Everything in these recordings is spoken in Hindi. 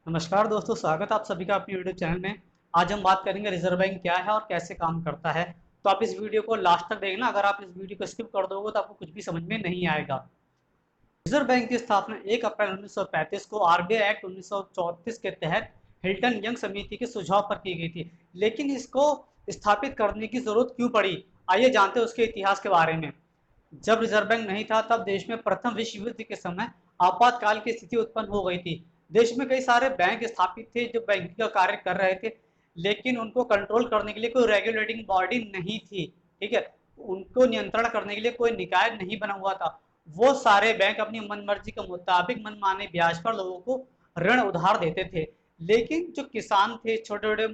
नमस्कार दोस्तों, स्वागत है आप सभी का अपने यूट्यूब चैनल में। आज हम बात करेंगे रिजर्व बैंक क्या है और कैसे काम करता है। तो आप इस वीडियो को लास्ट तक देखना। अगर आप इस वीडियो को स्किप कर दोगे तो आपको कुछ भी समझ में नहीं आएगा। रिजर्व बैंक की स्थापना 1 अप्रैल 1935 को आरबीआई एक्ट 1934 के तहत हिल्टन यंग समिति के सुझाव पर की गई थी। लेकिन इसको स्थापित करने की जरूरत क्यों पड़ी, आइए जानते हैं उसके इतिहास के बारे में। जब रिजर्व बैंक नहीं था तब देश में प्रथम विश्व युद्ध के समय आपातकाल की स्थिति उत्पन्न हो गई थी। देश में कई सारे बैंक स्थापित थे जो बैंकिंग का कार्य कर रहे थे, लेकिन उनको कंट्रोल करने के लिए कोई रेगुलेटिंग बॉडी नहीं थी। ठीक है, उनको नियंत्रण करने के लिए कोई निकाय नहीं बना हुआ था। वो सारे बैंक अपनी मनमर्जी के मुताबिक मनमाने ब्याज पर लोगों को ऋण उधार देते थे। लेकिन जो किसान थे, छोटे छोटे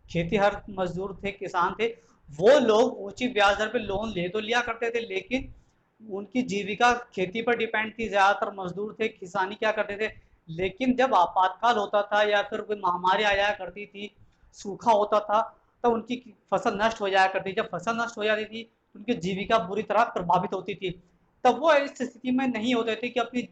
खेतीहर मजदूर थे, किसान थे, वो लोग ऊंची ब्याज दर पे लोन ले तो लिया करते थे, लेकिन उनकी जीविका खेती पर डिपेंड थी। ज्यादातर मजदूर थे, किसानी क्या करते थे। लेकिन जब आपातकाल होता था या फिर कोई महामारी आ जाया करती थी, सूखा होता था, तो उनकी फसल नष्ट हो जाया करती थी। जब फसल नष्ट हो जाती थी तो उनकी जीविका बुरी तरह प्रभावित होती थी। तब वो इस स्थिति में नहीं होते थे कि अपनी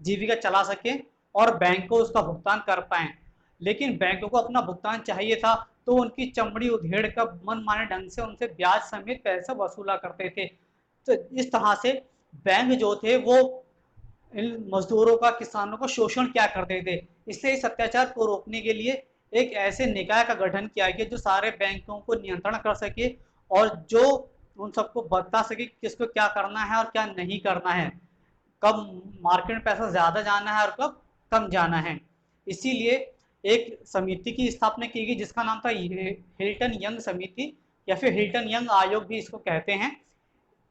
जीविका चला सके और बैंक को उसका भुगतान कर पाए। लेकिन बैंकों को अपना भुगतान चाहिए था, तो उनकी चमड़ी उधेड़ कर मनमाने ढंग से उनसे ब्याज समेत पैसे वसूला करते थे। तो इस तरह से बैंक जो थे वो इन मजदूरों का, किसानों का शोषण क्या करते थे। इससे इस अत्याचार को रोकने के लिए एक ऐसे निकाय का गठन किया गया जो सारे बैंकों को नियंत्रण कर सके और जो उन सबको बता सके किसको क्या करना है और क्या नहीं करना है, कब मार्केट में पैसा ज्यादा जाना है और कब कम जाना है। इसीलिए एक समिति की स्थापना की गई जिसका नाम था हिल्टन यंग समिति या फिर हिल्टन यंग आयोग भी इसको कहते हैं।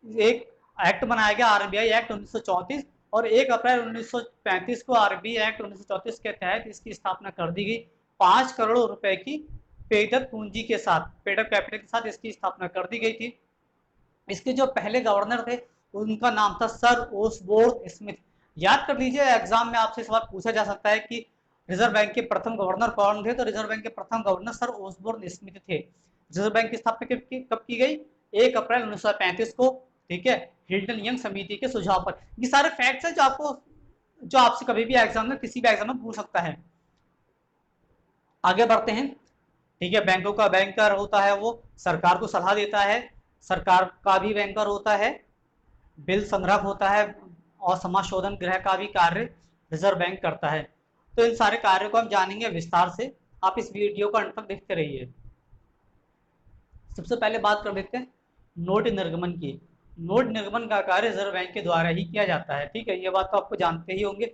एक एक्ट बनाया गया आरबीआई एक्ट 1934 और 1 अप्रैल 1935 को आरबीआई एक्ट 1934 के तहत इसकी स्थापना कर दी गई। 5 करोड़ रुपए की पेदक पूंजी के साथ, पेडअप कैपिटल के साथ इसकी स्थापना कर दी गई थी। इसके जो पहले गवर्नर थे उनका नाम था सर ओसबोर्न स्मिथ। याद कर लीजिए, एग्जाम में आपसे सवाल पूछा जा सकता है कि रिजर्व बैंक के प्रथम गवर्नर कौन थे। तो रिजर्व बैंक के प्रथम गवर्नर सर ओसबोर्न स्मिथ थे। रिजर्व बैंक की स्थापना कब की गई? 1 अप्रैल 1935 को। ठीक है, हिल्टन यंग समिति के सुझाव पर। ये सारे फैक्ट्स हैं जो आपसे कभी भी एग्जाम में, किसी भी एग्जाम में पूछ सकता है। आगे बढ़ते हैं। ठीक है, बैंकों का बैंकर होता है वो सरकार को सलाह देता है। सरकार का भी बैंकर होता है, बिल संग्रह होता है और समाज शोधन गृह का भी कार्य रिजर्व बैंक करता है। तो इन सारे कार्यों को हम जानेंगे विस्तार से। आप इस वीडियो को अंत तक देखते रहिए। सबसे पहले बात कर लेते हैं नोट निर्गमन की। नोट निर्गमन का कार्य रिजर्व बैंक के द्वारा ही किया जाता है। ठीक है, ये बात तो आपको जानते ही होंगे।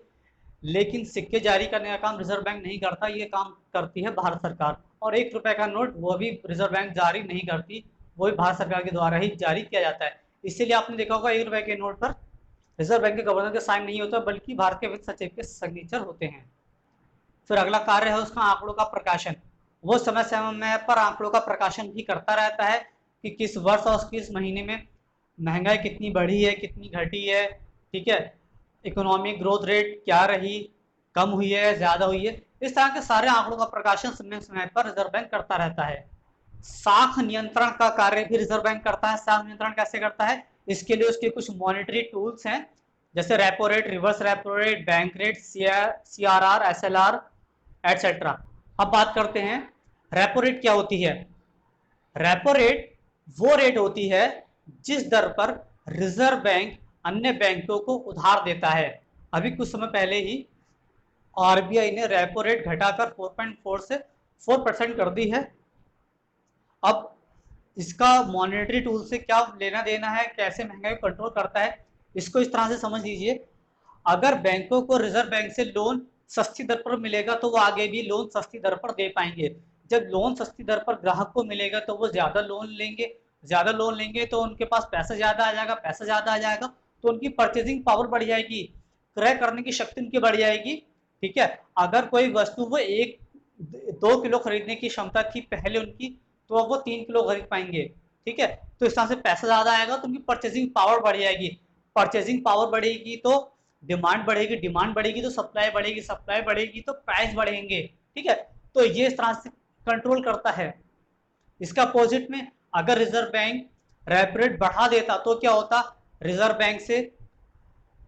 लेकिन सिक्के जारी करने का काम रिजर्व बैंक नहीं करता, ये काम करती है भारत सरकार। और 1 रुपए का नोट वो भी रिजर्व बैंक जारी नहीं करती, वो भी भारत सरकार के द्वारा ही जारी किया जाता है। इसीलिए आपने देखा होगा 1 रुपए के नोट पर रिजर्व बैंक के गवर्नर के साइन नहीं होता, बल्कि भारत के वित्त सचिव के सिग्नेचर होते हैं। फिर अगला कार्य है उसका आंकड़ों का प्रकाशन। वो समय समय पर आंकड़ों का प्रकाशन भी करता रहता है कि किस वर्ष और किस महीने में महंगाई कितनी बढ़ी है, कितनी घटी है। ठीक है, इकोनॉमिक ग्रोथ रेट क्या रही, कम हुई है, ज्यादा हुई है। इस तरह के सारे आंकड़ों का प्रकाशन समय समय पर रिजर्व बैंक करता रहता है। साख नियंत्रण का कार्य भी रिजर्व बैंक करता है। साख नियंत्रण कैसे करता है? इसके लिए उसके कुछ मॉनेटरी टूल्स हैं, जैसे repo rate, reverse repo rate, bank rate, CRR, SLR, etcetera. अब बात करते हैं रेपो रेट क्या होती है। रेपो रेट वो रेट होती है जिस दर पर रिजर्व बैंक अन्य बैंकों को उधार देता है। अभी कुछ समय पहले ही आरबीआई ने रेपो रेट घटाकर 4.4 से 4% कर दी है। अब इसका मॉनेटरी टूल से क्या लेना देना है, कैसे महंगाई को कंट्रोल करता है, इसको इस तरह से समझ लीजिए। अगर बैंकों को रिजर्व बैंक से लोन सस्ती दर पर मिलेगा तो वो आगे भी लोन सस्ती दर पर दे पाएंगे। जब लोन सस्ती दर पर ग्राहक को मिलेगा तो वो ज्यादा लोन लेंगे। ज्यादा लोन लेंगे तो उनके पास पैसा ज्यादा आ जाएगा। पैसा ज्यादा आ जाएगा तो उनकी परचेजिंग पावर बढ़ जाएगी, क्रय करने की शक्ति उनकी बढ़ जाएगी। ठीक है, अगर कोई वस्तु वो 1-2 किलो खरीदने की क्षमता थी पहले उनकी, तो अब वो 3 किलो खरीद पाएंगे। ठीक है, तो इस तरह से पैसा ज्यादा आएगा तो उनकी परचेजिंग पावर बढ़ जाएगी। परचेजिंग पावर बढ़ेगी तो डिमांड बढ़ेगी, डिमांड बढ़ेगी तो सप्लाई बढ़ेगी, सप्लाई बढ़ेगी तो प्राइस बढ़ेंगे। ठीक है, तो ये इस तरह से कंट्रोल करता है। इसका अपोजिट में अगर रिजर्व बैंक रेपो रेट बढ़ा देता तो क्या होता? रिजर्व बैंक से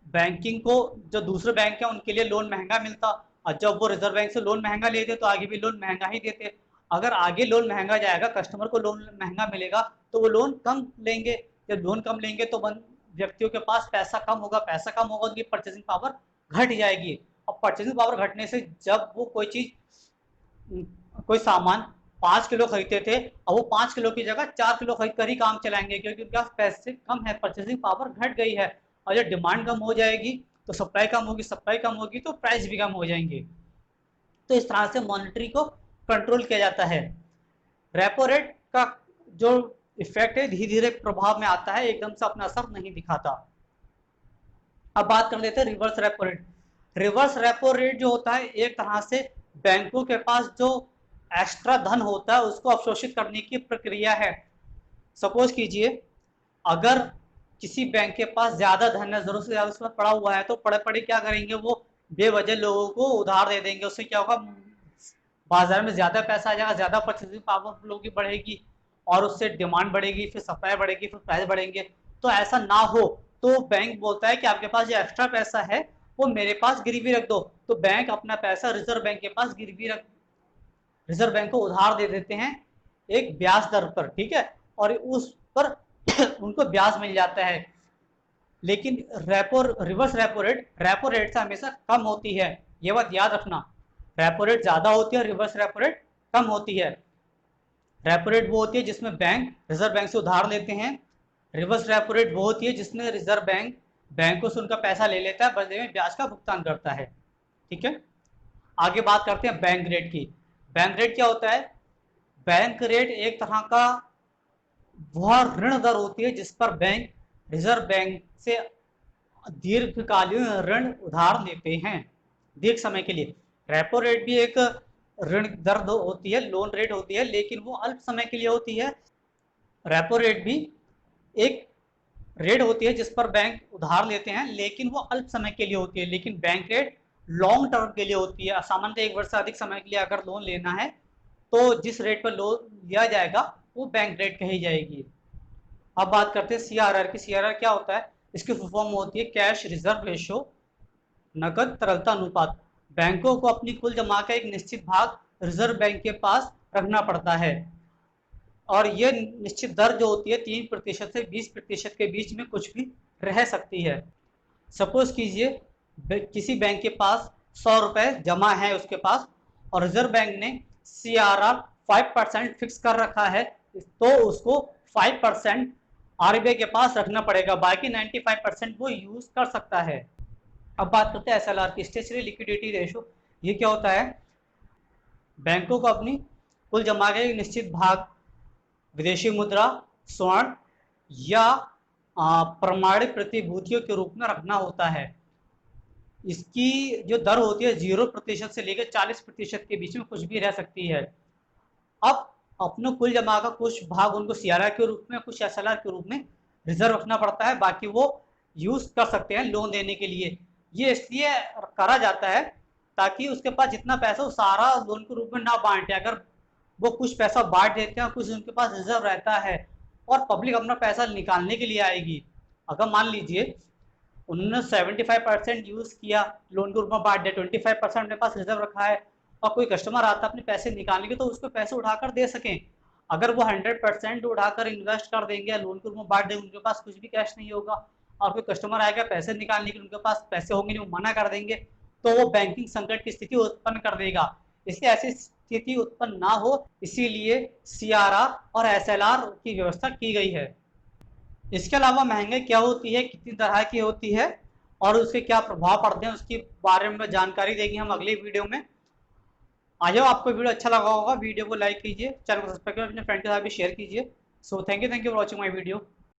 बैंकिंग को जो दूसरे बैंक है उनके लिए लोन महंगा मिलता और जब वो रिजर्व बैंक से लोन महंगा लेते तो आगे भी लोन महंगा ही देते। अगर आगे लोन महंगा जाएगा, कस्टमर को लोन महंगा मिलेगा तो वो लोन कम लेंगे। जब लोन कम लेंगे तो व्यक्तियों के पास पैसा कम होगा, पैसा कम होगा, उनकी परचेसिंग पावर घट जाएगी। और परचेसिंग पावर घटने से जब वो कोई सामान 5 किलो खरीदते थे, अब वो 5 किलो की जगह 4 किलो खरीद कर ही काम चलाएंगे, क्योंकि उनके पास पैसे कम है, परचेसिंग पावर घट गई है। और जब डिमांड कम हो जाएगी तो सप्लाई कम होगी, सप्लाई कम होगी तो प्राइस भी कम हो जाएंगे। तो इस तरह से मॉनेटरी को कंट्रोल किया जाता है। रेपो रेट का जो इफेक्ट है धीरे धीरे प्रभाव में आता है, एकदम से अपना असर नहीं दिखाता। अब बात कर लेते हैं reverse repo rate. Reverse repo rate जो होता है, एक तरह से बैंकों के पास जो एक्स्ट्रा धन होता है उसको अवशोषित करने की प्रक्रिया है। सपोज कीजिए, अगर किसी बैंक के पास ज्यादा धन है, जरूरत से ज्यादा उसमें पड़ा हुआ है, तो पड़े पड़े क्या करेंगे, वो बेवजह लोगों को उधार दे देंगे। उससे क्या होगा, बाजार में ज्यादा पैसा आ जाएगा, ज्यादा परचेसिंग पावर लोगों की बढ़ेगी और उससे डिमांड बढ़ेगी, फिर सप्लाई बढ़ेगी, फिर प्राइस बढ़ेंगे। तो ऐसा ना हो तो बैंक बोलता है कि आपके पास जो एक्स्ट्रा पैसा है वो मेरे पास गिरवी रख दो। तो बैंक अपना पैसा रिजर्व बैंक के पास गिरवी रख, रिजर्व बैंक को उधार दे देते हैं एक ब्याज दर पर, ठीक है, और उस पर उनको ब्याज मिल जाता है। लेकिन रिवर्स रेपो रेट से हमेशा कम होती है, ये बात याद रखना। रेपो रेट ज्यादा होती है, रिवर्स रेपो रेट कम होती है। रेपो रेट वो होती है जिसमें बैंक रिजर्व बैंक से उधार लेते हैं, रिवर्स रेपो रेट वो होती है जिसमें रिजर्व बैंक बैंकों से उनका पैसा ले लेता है, बदले में ब्याज का भुगतान करता है। ठीक है, आगे बात करते हैं बैंक रेट की। बैंक रेट क्या होता है? बैंक रेट एक तरह का वह ऋण दर होती है जिस पर बैंक रिजर्व बैंक से दीर्घकालीन ऋण उधार लेते हैं दीर्घ समय के लिए। रेपो रेट भी एक ऋण दर होती है, लोन रेट होती है, लेकिन वो अल्प समय के लिए होती है। रेपो रेट भी एक रेट होती है जिस पर बैंक उधार लेते हैं, लेकिन वो अल्प समय के लिए होती है। लेकिन बैंक रेट लॉन्ग टर्म के लिए होती है। सामान्यतः 1 वर्ष से अधिक समय के लिए अगर लोन लेना है तो जिस रेट पर लोन लिया जाएगा वो बैंक रेट कही जाएगी। अब बात करते हैं सीआरआर की। सीआरआर क्या होता है? इसकी फुल फॉर्म होती है कैश रिजर्व रेशो, नकद तरलता अनुपात। बैंकों को अपनी कुल जमा का एक निश्चित भाग रिजर्व बैंक के पास रखना पड़ता है और ये निश्चित दर जो होती है 3% से 20% के बीच में कुछ भी रह सकती है। सपोज कीजिए किसी बैंक के पास 100 रुपए जमा है उसके पास, और रिजर्व बैंक ने सीआरआर 5% फिक्स कर रखा है, तो उसको 5% आरबीआई के पास रखना पड़ेगा, बाकी 95% वो यूज कर सकता है। अब बात करते हैं एसएलआर की, स्टेशनरी लिक्विडिटी रेशो। ये क्या होता है? बैंकों को अपनी कुल जमा के एक निश्चित भाग विदेशी मुद्रा, स्वर्ण या प्रमाणित प्रतिभूतियों के रूप में रखना होता है। इसकी जो दर होती है 0% से लेकर 40% के बीच में कुछ भी रह सकती है। अब अपने कुल जमा का कुछ भाग उनको सीआरआर के रूप में, कुछ एसएलआर के रूप में रिजर्व रखना पड़ता है, बाकी वो यूज कर सकते हैं लोन देने के लिए। ये इसलिए करा जाता है ताकि उसके पास जितना पैसा वो सारा लोन के रूप में ना बांटे। अगर वो कुछ पैसा बांट देते हैं, कुछ उनके पास रिजर्व रहता है और पब्लिक अपना पैसा निकालने के लिए आएगी। अगर मान लीजिए उन्होंने 75% यूज किया, लोन के रूप में बांट दिया, 25% अपने पास रिजर्व रखा है, और कोई कस्टमर आता है अपने पैसे निकालने के तो उसको पैसे उठाकर दे सकें। अगर वो 100% उठाकर इन्वेस्ट कर देंगे या लोन के रूप में बांट देंगे, उनके पास कुछ भी कैश नहीं होगा, और कोई कस्टमर आएगा पैसे निकालने के, उनके पास पैसे होंगे नहीं, वो मना कर देंगे, तो वो बैंकिंग संकट की स्थिति उत्पन्न कर देगा। इसलिए ऐसी स्थिति उत्पन्न ना हो, इसीलिए सीआरआर और एसएलआर की व्यवस्था की गई है। इसके अलावा महंगाई क्या होती है, कितनी तरह की होती है और उसके क्या प्रभाव पड़ते हैं, उसके बारे में जानकारी देंगे हम अगले वीडियो में। आ जाओ, आपको वीडियो अच्छा लगा होगा, वीडियो को लाइक कीजिए, चैनल को सब्सक्राइब कर अपने फ्रेंड के साथ भी शेयर कीजिए। So thank you for watching my video.